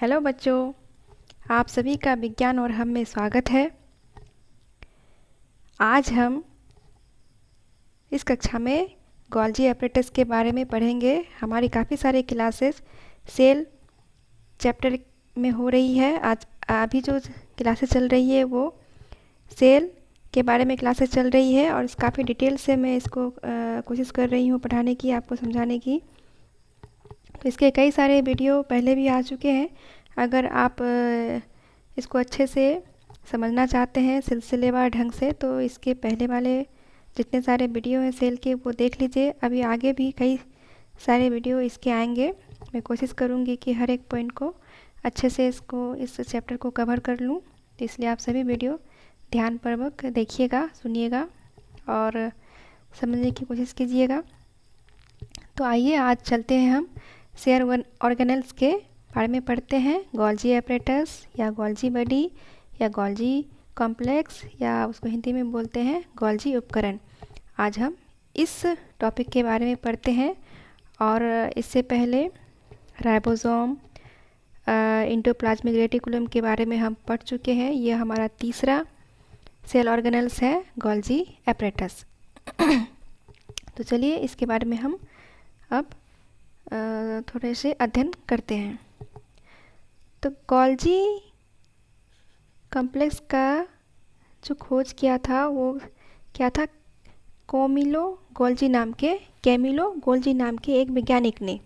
Hello बच्चों, आप सभी का विज्ञान और हम में स्वागत है। आज हम इस कक्षा में गोल्जी apparatus के बारे में पढ़ेंगे। हमारी काफ़ी सारे क्लासेस सेल चैप्टर में हो रही है। आज अभी जो क्लासेस चल रही है वो सेल के बारे में क्लासेस चल रही है और काफ़ी डिटेल से मैं इसको कोशिश कर रही हूँ पढ़ाने की, आपको समझाने की। तो इसके कई सारे वीडियो पहले भी आ चुके हैं। अगर आप इसको अच्छे से समझना चाहते हैं सिलसिलेवार ढंग से, तो इसके पहले वाले जितने सारे वीडियो हैं सेल के वो देख लीजिए। अभी आगे भी कई सारे वीडियो इसके आएंगे। मैं कोशिश करूँगी कि हर एक पॉइंट को अच्छे से इस चैप्टर को कवर कर लूँ। तो इसलिए आप सभी वीडियो ध्यानपूर्वक देखिएगा, सुनिएगा और समझने की कोशिश कीजिएगा। तो आइए आज चलते हैं हम सेल ऑर्गेनेल्स के बारे में पढ़ते हैं। गोल्जी apparatus या गोल्जी बॉडी या गोल्जी कॉम्प्लेक्स या उसको हिंदी में बोलते हैं गोल्जी उपकरण। आज हम इस टॉपिक के बारे में पढ़ते हैं। और इससे पहले राइबोसोम, एंडोप्लाज्मिक रेटिकुलम के बारे में हम पढ़ चुके हैं। यह हमारा तीसरा सेल ऑर्गेनेल्स है गोल्जी apparatus। तो चलिए इसके बारे में हम अब थोड़े से अध्ययन करते हैं। तो गोल्जी कॉम्प्लेक्स का जो खोज किया था वो क्या था, कैमिलो गोल्जी नाम के एक वैज्ञानिक ने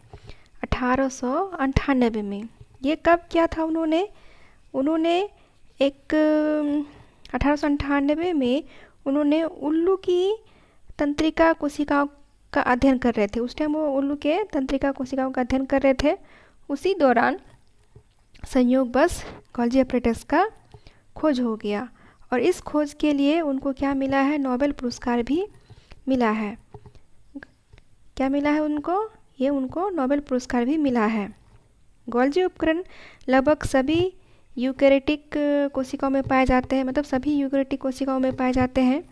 1898 में। ये कब किया था उन्होंने एक 1898 में उन्होंने उल्लू की तंत्रिका कोशिकाओं का अध्ययन कर रहे थे। उस टाइम वो उल्लू के तंत्रिका कोशिकाओं का अध्ययन कर रहे थे। उसी दौरान संयोगवश गोल्जी apparatus का खोज हो गया और इस खोज के लिए उनको क्या मिला है, नोबेल पुरस्कार भी मिला है। क्या मिला है उनको नोबेल पुरस्कार भी मिला है। गोल्जी उपकरण लगभग सभी यूकेरियोटिक कोशिकाओं में पाए जाते हैं, मतलब सभी यूकेरियोटिक कोशिकाओं में पाए जाते हैं।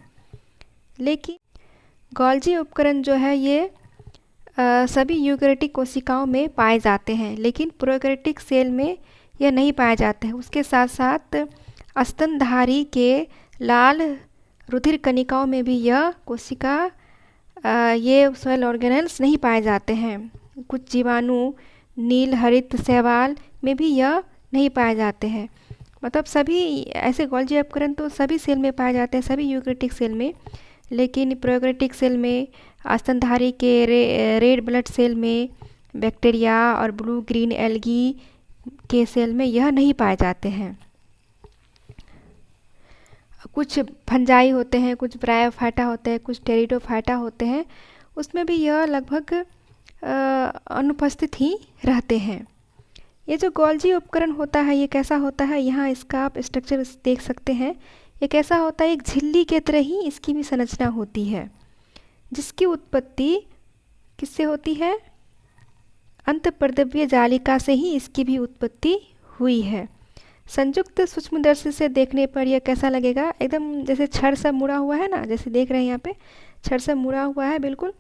लेकिन गोल्जी उपकरण जो है ये सभी यूकेरियोटिक कोशिकाओं में पाए जाते हैं, लेकिन प्रोकैरियोटिक सेल में यह नहीं पाए जाते हैं। उसके साथ साथ स्तनधारी के लाल रुधिर कणिकाओं में भी यह कोशिका ये सेल ऑर्गेनेल्स नहीं पाए जाते हैं। कुछ जीवाणु नील हरित शैवाल में भी यह नहीं पाए जाते हैं। मतलब सभी ऐसे गोल्जी उपकरण तो सभी सेल में पाए जाते हैं, सभी यूकेरियोटिक सेल में, लेकिन प्रोकैरियोटिक सेल में, स्तनधारी के रेड ब्लड सेल में, बैक्टीरिया और ब्लू ग्रीन एल्गी के सेल में यह नहीं पाए जाते हैं। कुछ फंजाई होते हैं, कुछ ब्रायोफाइटा होते हैं, कुछ टेरिडोफाइटा होते हैं, उसमें भी यह लगभग अनुपस्थित ही रहते हैं। ये जो गोल्जी उपकरण होता है ये कैसा होता है, यहाँ इसका आप स्ट्रक्चर देख सकते हैं। ये कैसा होता है, एक झिल्ली के तरह ही इसकी भी संरचना होती है, जिसकी उत्पत्ति किससे होती है, अंतःपर्दवीय जालिका से ही इसकी भी उत्पत्ति हुई है। संयुक्त सूक्ष्मदर्शी से देखने पर यह कैसा लगेगा, एकदम जैसे छड़ सब मुड़ा हुआ है ना, जैसे देख रहे हैं यहाँ पे छड़ सब मुड़ा हुआ है, बिल्कुल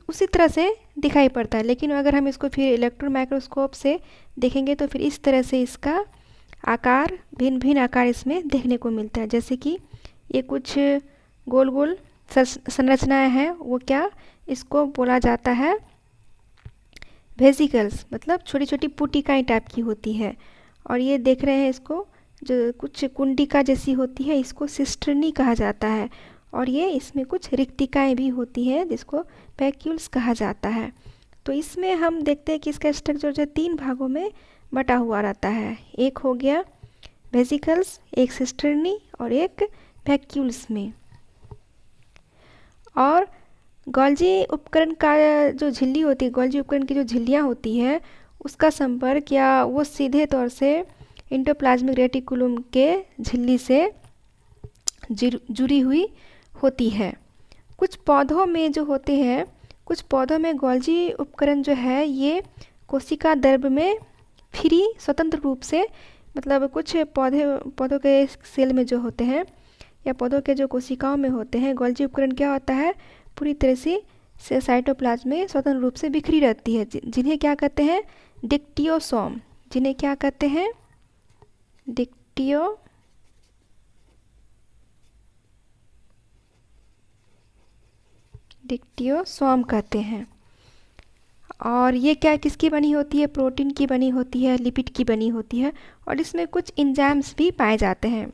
उसी तरह से दिखाई पड़ता है। लेकिन अगर हम इसको फिर इलेक्ट्रॉन माइक्रोस्कोप से देखेंगे तो फिर इस तरह से इसका आकार, भिन्न भिन्न आकार इसमें देखने को मिलता है। जैसे कि ये कुछ गोल गोल संरचनाएं हैं, वो क्या, इसको बोला जाता है वेसिकल्स, मतलब छोटी छोटी पुटिकाएँ टाइप की होती है। और ये देख रहे हैं इसको जो कुछ कुंडिका जैसी होती है, इसको सिस्टर्नी कहा जाता है। और ये इसमें कुछ रिक्तिकाएँ भी होती हैं जिसको वैक्यूल्स कहा जाता है। तो इसमें हम देखते हैं कि इसका स्ट्रक्चर जो 3 भागों में बटा हुआ रहता है। एक हो गया वेसिकल्स, एक सिस्टर्नी और एक वैक्यूल्स में। और गोल्जी उपकरण का जो झिल्ली होती है, गोल्जी उपकरण की जो झिल्लियाँ होती है, उसका संपर्क या वो सीधे तौर से एंडोप्लाज्मिक रेटिकुलम के झिल्ली से जुड़ी हुई होती है। कुछ पौधों में जो होते हैं, कुछ पौधों में गोल्जी उपकरण जो है ये कोशिका द्रव्य में फ्री स्वतंत्र रूप से, मतलब कुछ पौधों के सेल में जो होते हैं या पौधों के जो कोशिकाओं में होते हैं, गोल्जी उपकरण क्या होता है, पूरी तरह से साइटोप्लाज्म में स्वतंत्र रूप से बिखरी रहती है, जिन्हें क्या कहते हैं, डिक्टियोसोम। जिन्हें क्या कहते हैं, डिक्टियोसोम कहते हैं। और ये क्या किसकी बनी होती है, प्रोटीन की बनी होती है, लिपिड की बनी होती है, और इसमें कुछ एंजाइम्स भी पाए जाते हैं।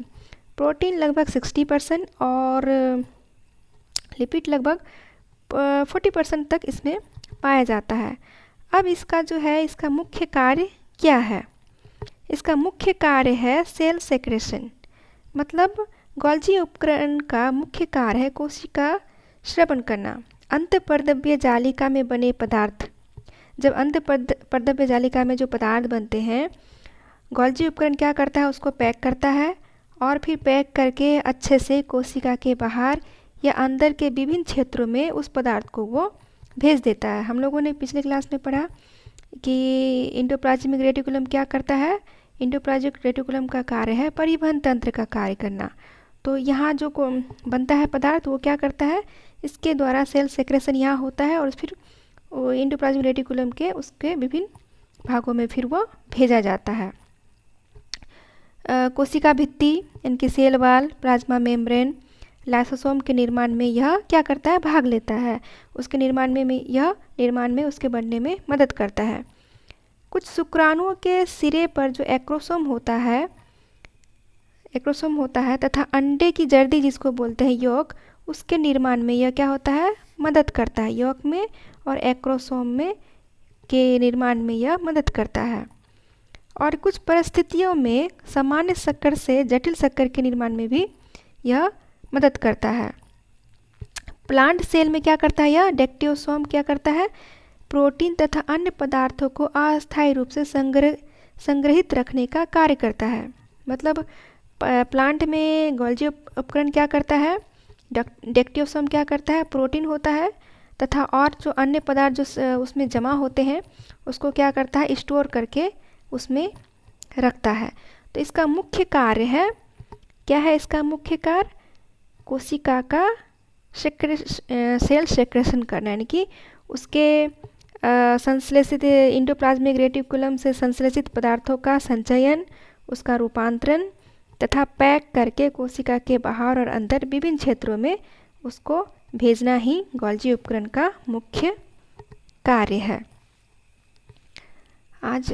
प्रोटीन लगभग 60% और लिपिड लगभग 40% तक इसमें पाया जाता है। अब इसका जो है, इसका मुख्य कार्य क्या है? इसका मुख्य कार्य है सेल सेक्रेशन। मतलब गोल्जी उपकरण का मुख्य कार्य है कोशिका श्रवण करना। अंतःपर्दव्य जालिका में बने पदार्थ, जब अंतःपर्दव्य जालिका में जो पदार्थ बनते हैं, गोल्जी उपकरण क्या करता है, उसको पैक करता है और फिर पैक करके अच्छे से कोशिका के बाहर या अंदर के विभिन्न क्षेत्रों में उस पदार्थ को वो भेज देता है। हम लोगों ने पिछले क्लास में पढ़ा कि एंडोप्लाज्मिक रेटिकुलम क्या करता है, एंडोप्लाज्मिक रेटिकुलम का कार्य है परिवहन तंत्र का कार्य करना। तो यहाँ जो बनता है पदार्थ वो क्या करता है, इसके द्वारा सेल सेक्रेशन यहाँ होता है और फिर एंडोप्लाज्मिक रेटिकुलम के उसके विभिन्न भागों में फिर वो भेजा जाता है। कोशिका भित्ति, इनकी cell wall, plasma membrane, lysosome के निर्माण में यह क्या करता है, भाग लेता है। उसके निर्माण में उसके बनने में मदद करता है। कुछ शुक्राणुओं के सिरे पर जो एक्रोसोम होता है तथा अंडे की जर्दी जिसको बोलते हैं यॉक, उसके निर्माण में यह क्या होता है, मदद करता है। यॉक में और एक्रोसोम में के निर्माण में यह मदद करता है। और कुछ परिस्थितियों में सामान्य शक्कर से जटिल शक्कर के निर्माण में भी यह मदद करता है। प्लांट सेल में क्या करता है, यह डिक्टियोसोम क्या करता है, प्रोटीन तथा अन्य पदार्थों को अस्थायी रूप से संग्रहित रखने का कार्य करता है। मतलब प्लांट में गोल्जी उपकरण क्या करता है, डिक्टियोसोम क्या करता है, प्रोटीन होता है तथा और जो अन्य पदार्थ जो उसमें जमा होते हैं उसको क्या करता है, स्टोर करके उसमें रखता है। तो इसका मुख्य कार्य है, क्या है इसका मुख्य कार्य, कोशिका का सेल सेक्रेशन करना, यानी कि उसके संश्लेषित एंडोप्लाज्मिक रेटिकुलम से संश्लेषित पदार्थों का संचयन, उसका रूपांतरण तथा पैक करके कोशिका के बाहर और अंदर विभिन्न क्षेत्रों में उसको भेजना ही गोल्जी उपकरण का मुख्य कार्य है। आज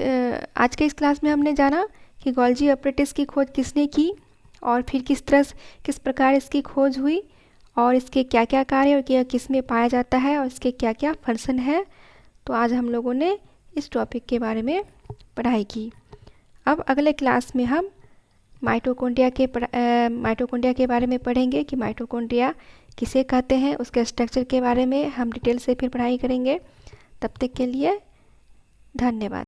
के इस क्लास में हमने जाना कि गोल्जी apparatus की खोज किसने की और फिर किस प्रकार इसकी खोज हुई और इसके क्या क्या कार्य और यह किस में पाया जाता है और इसके क्या क्या फंक्शन है। तो आज हम लोगों ने इस टॉपिक के बारे में पढ़ाई की। अब अगले क्लास में हम माइटोकॉन्ड्रिया के बारे में पढ़ेंगे कि माइटोकॉन्ड्रिया किसे कहते हैं, उसके स्ट्रक्चर के बारे में हम डिटेल से फिर पढ़ाई करेंगे। तब तक के लिए धन्यवाद।